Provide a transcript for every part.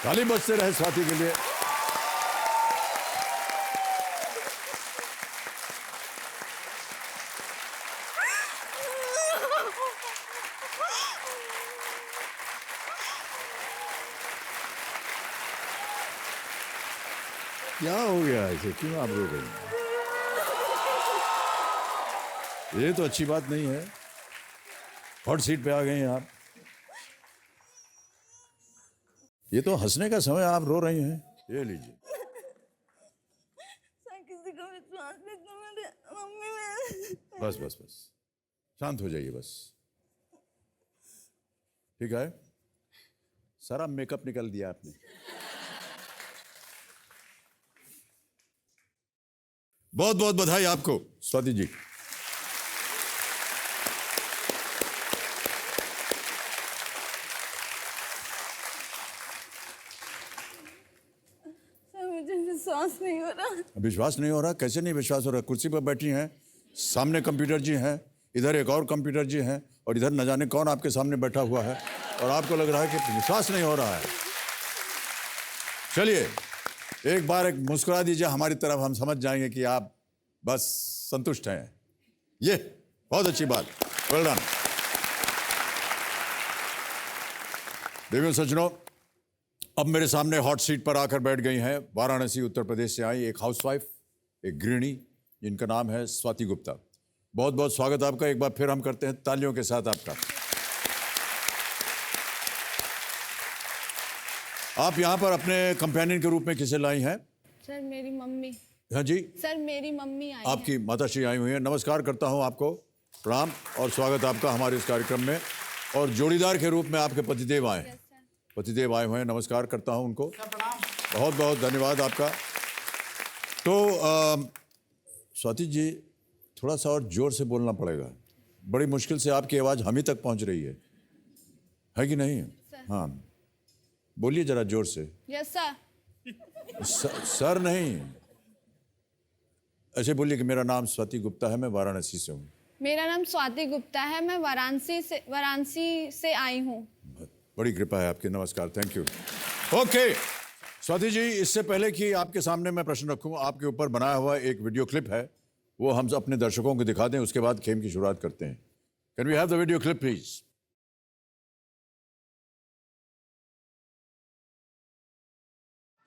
ताली बजते रहे स्वाति के लिए। क्या हो गया ऐसे, क्यों आप रो रही हैं? ये तो अच्छी बात नहीं है। हॉट सीट पे आ गए हैं आप। ये तो हंसने का समय, आप रो रही हैं। ये लीजिए। किसी को विश्वास नहीं तो मेरे मम्मी में। बस बस बस, शांत हो जाइए बस। ठीक है, सारा मेकअप निकाल दिया आपने। बहुत बहुत बधाई आपको स्वाति जी। सर मुझे विश्वास नहीं हो रहा। विश्वास नहीं हो रहा? कैसे नहीं विश्वास हो रहा? कुर्सी पर बैठी हैं, सामने कंप्यूटर जी हैं, इधर एक और कंप्यूटर जी हैं, और इधर न जाने कौन आपके सामने बैठा हुआ है, और आपको लग रहा है कि विश्वास नहीं हो रहा है। चलिए एक बार एक मुस्कुरा दीजिए हमारी तरफ, हम समझ जाएंगे कि आप बस संतुष्ट हैं। ये बहुत अच्छी बात, वेल डन। देवियों सज्जनों, अब मेरे सामने हॉट सीट पर आकर बैठ गई हैं वाराणसी उत्तर प्रदेश से आई एक हाउसवाइफ, एक गृहिणी, जिनका नाम है स्वाति गुप्ता। बहुत बहुत स्वागत आपका। एक बार फिर हम करते हैं तालियों के साथ आपका। आप यहाँ पर अपने कंपेनियन के रूप में किसे लाई हैं? सर मेरी मम्मी। हाँ जी, सर मेरी मम्मी आई आपकी माताश्री आई हुई हैं। नमस्कार करता हूँ आपको, प्रणाम और स्वागत आपका हमारे इस कार्यक्रम में। और जोड़ीदार के रूप में आपके पतिदेव आए हैं। पतिदेव आए हुए हैं, नमस्कार करता हूँ उनको। बहुत बहुत धन्यवाद आपका। तो स्वाति जी, थोड़ा सा और जोर से बोलना पड़ेगा। बड़ी मुश्किल से आपकी आवाज़ हम ही तक पहुँच रही है कि नहीं? हाँ, बोलिए जरा जोर से। Yes sir. सर नहीं, ऐसे बोलिए कि मेरा नाम स्वाति गुप्ता है, मैं वाराणसी से हूँ। मेरा नाम स्वाति गुप्ता है, मैं वाराणसी से आई हूँ। बड़ी कृपा है आपकी, नमस्कार, thank you. Okay Swati ji, इससे पहले कि आपके सामने मैं प्रश्न रखूं, आपके ऊपर बनाया हुआ एक वीडियो क्लिप है, वो हम अपने दर्शकों को दिखा दें, उसके बाद खेल की शुरुआत करते हैं। Can we have the video clip please?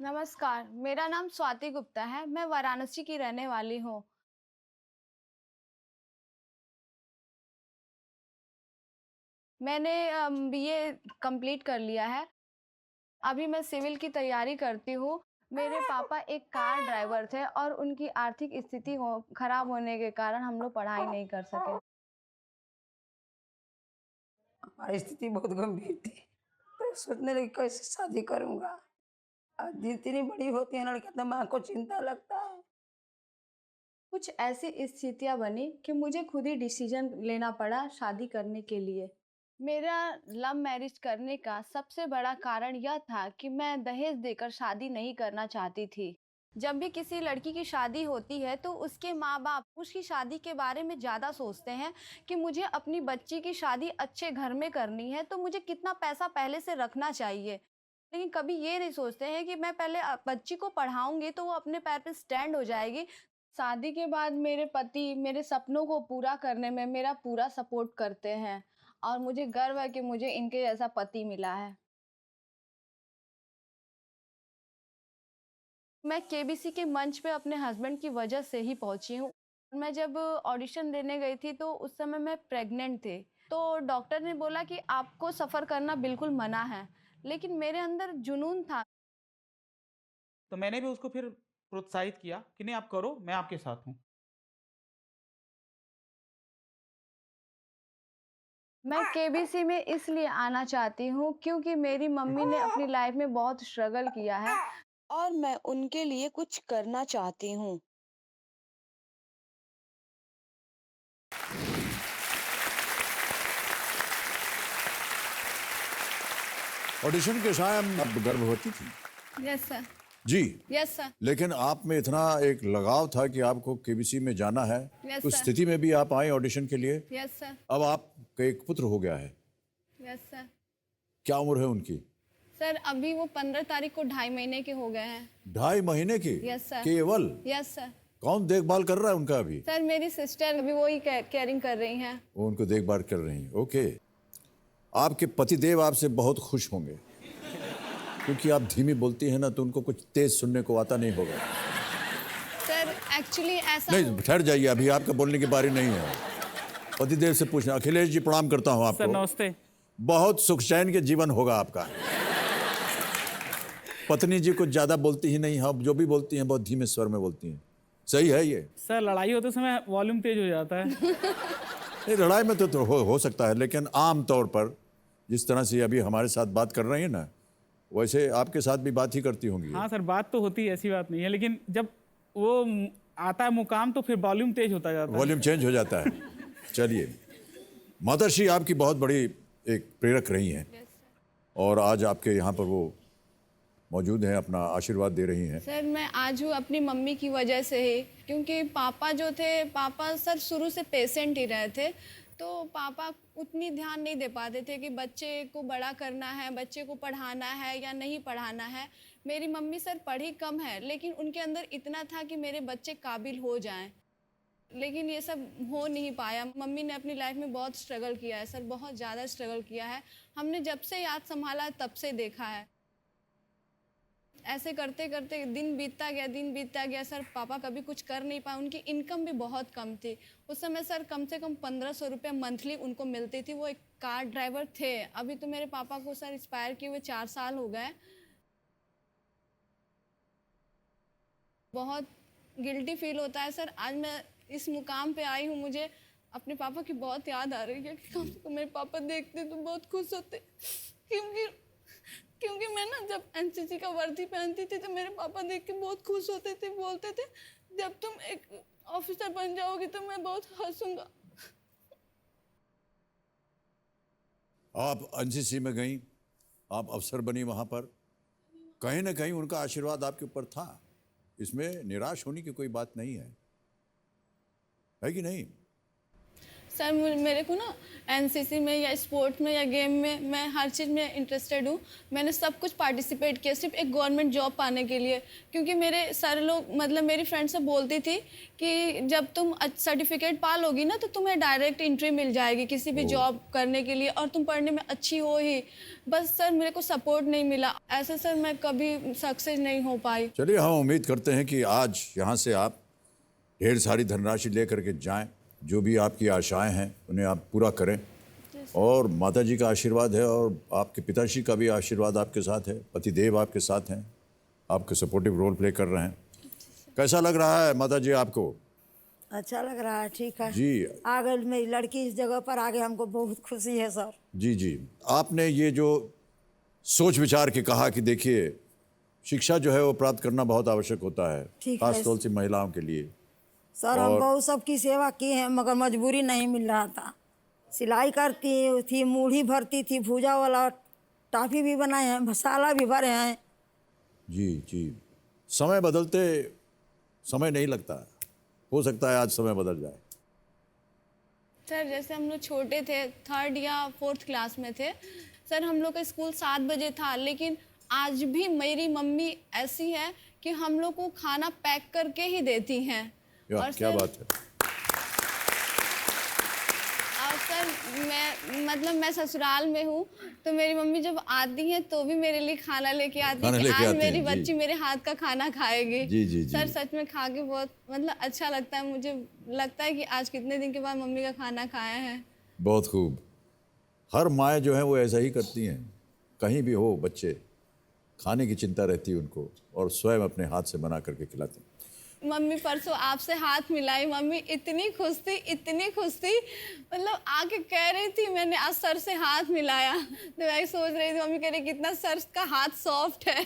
नमस्कार, मेरा नाम स्वाति गुप्ता है, मैं वाराणसी की रहने वाली हूँ। मैंने बीए कंप्लीट कर लिया है। अभी मैं सिविल की तैयारी करती हूँ। मेरे पापा एक कार ड्राइवर थे और उनकी आर्थिक स्थिति खराब होने के कारण हम लोग पढ़ाई नहीं कर सके। हमारी स्थिति बहुत गंभीर थी, तो सोचने लगी कैसे शादी करूंगा। अब जितनी बड़ी होती है लड़कियां तो माँ को चिंता लगता है। कुछ ऐसी स्थितियां बनी कि मुझे खुद ही डिसीजन लेना पड़ा शादी करने के लिए। मेरा लव मैरिज करने का सबसे बड़ा कारण यह था कि मैं दहेज देकर शादी नहीं करना चाहती थी। जब भी किसी लड़की की शादी होती है तो उसके माँ बाप उसकी शादी के बारे में ज़्यादा सोचते हैं कि मुझे अपनी बच्ची की शादी अच्छे घर में करनी है, तो मुझे कितना पैसा पहले से रखना चाहिए। लेकिन कभी ये नहीं सोचते हैं कि मैं पहले बच्ची को पढ़ाऊंगी तो वो अपने पैर पे स्टैंड हो जाएगी। शादी के बाद मेरे पति मेरे सपनों को पूरा करने में मेरा पूरा सपोर्ट करते हैं और मुझे गर्व है कि मुझे इनके जैसा पति मिला है। मैं केबीसी के मंच पे अपने हस्बैंड की वजह से ही पहुंची हूँ। मैं जब ऑडिशन देने गई थी तो उस समय मैं प्रेग्नेंट थी, तो डॉक्टर ने बोला कि आपको सफ़र करना बिल्कुल मना है, लेकिन मेरे अंदर जुनून था। तो मैंने भी उसको फिर प्रोत्साहित किया कि नहीं आप करो, मैं आपके साथ हूँ। मैं केबीसी में इसलिए आना चाहती हूँ क्योंकि मेरी मम्मी ने अपनी लाइफ में बहुत स्ट्रगल किया है और मैं उनके लिए कुछ करना चाहती हूँ। ऑडिशन के समय आप गर्भवती थी? Yes sir. जी। Yes sir. लेकिन आप में इतना एक लगाव था कि आपको केबीसी में जाना है, Yes, उस sir. स्थिति में भी आप आए ऑडिशन के लिए। Yes sir. अब आपका एक पुत्र हो गया है, यस सर। क्या उम्र है उनकी? सर अभी वो 15 तारीख को 2.5 महीने के हो गए हैं। 2.5 महीने की? Yes sir. केवल? Yes sir. कौन देखभाल कर रहा है उनका अभी? सर मेरी सिस्टर अभी वही केयरिंग कर रही हैं। वो उनको देखभाल कर रही हैं। ओके। आपके पतिदेव आपसे बहुत खुश होंगे क्योंकि आप धीमी बोलती हैं ना, तो उनको कुछ तेज सुनने को आता नहीं होगा। सर एक्चुअली ऐसा नहीं, ठहर जाइए, अभी आपका बोलने की बारी नहीं है। पतिदेव से पूछना। अखिलेश जी प्रणाम करता हूँ सर आपको। नमस्ते। बहुत सुख चैन के जीवन होगा आपका। पत्नी जी कुछ ज्यादा बोलती ही नहीं, हाँ जो भी बोलती हैं बहुत धीमे स्वर में बोलती हैं। सही है ये? सर लड़ाई होते समय वॉल्यूम तेज हो जाता है। नहीं, लड़ाई में तो हो सकता है, लेकिन आम तौर पर जिस तरह से अभी हमारे साथ बात कर रही है ना, वैसे आपके साथ भी बात ही करती होंगी। हाँ सर बात तो होती है, ऐसी बात नहीं है, लेकिन जब वो आता है मुकाम तो फिर वॉल्यूम तेज होता जाता है। वॉल्यूम चेंज हो जाता है। चलिए, माताश्री आपकी बहुत बड़ी एक प्रेरक रही हैं और आज आपके यहाँ पर वो मौजूद हैं, अपना आशीर्वाद दे रही हैं। सर मैं आज हूँ अपनी मम्मी की वजह से ही, क्योंकि पापा जो थे, पापा सर शुरू से पेशेंट ही रहे थे, तो पापा उतनी ध्यान नहीं दे पाते थे कि बच्चे को बड़ा करना है, बच्चे को पढ़ाना है या नहीं पढ़ाना है। मेरी मम्मी सर पढ़ी कम है, लेकिन उनके अंदर इतना था कि मेरे बच्चे काबिल हो जाएं, लेकिन ये सब हो नहीं पाया। मम्मी ने अपनी लाइफ में बहुत स्ट्रगल किया है सर, बहुत ज़्यादा स्ट्रगल किया है। हमने जब से याद संभाला तब से देखा है। ऐसे करते करते दिन बीतता गया सर। पापा कभी कुछ कर नहीं पाए। उनकी इनकम भी बहुत कम थी उस समय सर। कम से कम 1500 रुपये मंथली उनको मिलती थी। वो एक कार ड्राइवर थे। अभी तो मेरे पापा को सर एक्सपायर किए हुए 4 साल हो गए। बहुत गिल्टी फील होता है सर। आज मैं इस मुकाम पे आई हूँ, मुझे अपने पापा की बहुत याद आ रही है कि कम से कम मेरे पापा देखते तो बहुत खुश होते। क्योंकि मैं ना जब एनसीसी का वर्दी पहनती थी तो मेरे पापा देख के बहुत खुश होते थे, बोलते थे जब तुम एक ऑफिसर बन जाओगी तो मैं बहुत हंसूंगा। आप एनसीसी में गई, आप अफसर बनी, वहाँ पर कहीं ना कहीं उनका आशीर्वाद आपके ऊपर था। इसमें निराश होने की कोई बात नहीं है कि नहीं? सर मेरे को ना एनसीसी में या स्पोर्ट्स में या गेम में मैं हर चीज़ में इंटरेस्टेड हूँ। मैंने सब कुछ पार्टिसिपेट किया सिर्फ एक गवर्नमेंट जॉब पाने के लिए, क्योंकि मेरे सारे लोग मतलब मेरी फ्रेंड सब बोलती थी कि जब तुम सर्टिफिकेट पा लोगी ना तो तुम्हें डायरेक्ट एंट्री मिल जाएगी किसी भी जॉब करने के लिए, और तुम पढ़ने में अच्छी हो ही। बस सर मेरे को सपोर्ट नहीं मिला, ऐसे सर मैं कभी सक्सेस नहीं हो पाई। चलिए, हम उम्मीद करते हैं कि आज यहाँ से आप ढेर सारी धनराशि ले करके जाएं। जो भी आपकी आशाएं हैं उन्हें आप पूरा करें, और माता जी का आशीर्वाद है और आपके पिताश्री का भी आशीर्वाद आपके साथ है। पतिदेव आपके साथ हैं, आपके सपोर्टिव रोल प्ले कर रहे हैं। कैसा लग रहा है माता जी आपको? अच्छा लग रहा है, ठीक है जी। आगे मेरी लड़की इस जगह पर आगे हमको बहुत खुशी है सर। जी जी, आपने ये जो सोच विचार के कहा कि देखिए शिक्षा जो है वो प्राप्त करना बहुत आवश्यक होता है, ठीक है। खास तौर से महिलाओं के लिए। सर हम बहुत सबकी सेवा की है मगर मजबूरी नहीं मिल रहा था। सिलाई करती थी, मूढ़ी भरती थी, भूजा वाला टाफी भी बनाए हैं, मसाला भी भरे हैं। जी जी, समय बदलते समय नहीं लगता, हो सकता है आज समय बदल जाए। सर जैसे हम लोग छोटे थे, 3rd या 4th क्लास में थे सर, हम लोग का स्कूल 7 बजे था, लेकिन आज भी मेरी मम्मी ऐसी है कि हम लोग को खाना पैक करके ही देती हैं। और क्या बात है। और सर मैं ससुराल में हूँ तो मेरी मम्मी जब आती हैं तो भी मेरे लिए खाना लेके आती है कि आज मेरी बच्ची मेरे हाथ का खाना खाएगी। जी जी जी। सर सच में खा के बहुत अच्छा लगता है। मुझे लगता है कि आज कितने दिन के बाद मम्मी का खाना खाया है। बहुत खूब। हर माएँ जो हैं वो ऐसा ही करती हैं, कहीं भी हो बच्चे, खाने की चिंता रहती है उनको और स्वयं अपने हाथ से बना करके खिलाती हैं। मम्मी परसों आपसे हाथ मिलाई, मम्मी इतनी खुश थी, मतलब आके कह रही थी मैंने आज सर से हाथ मिलाया, तो मैं सोच रही थी मम्मी कह रही कितना सर का हाथ सॉफ्ट है।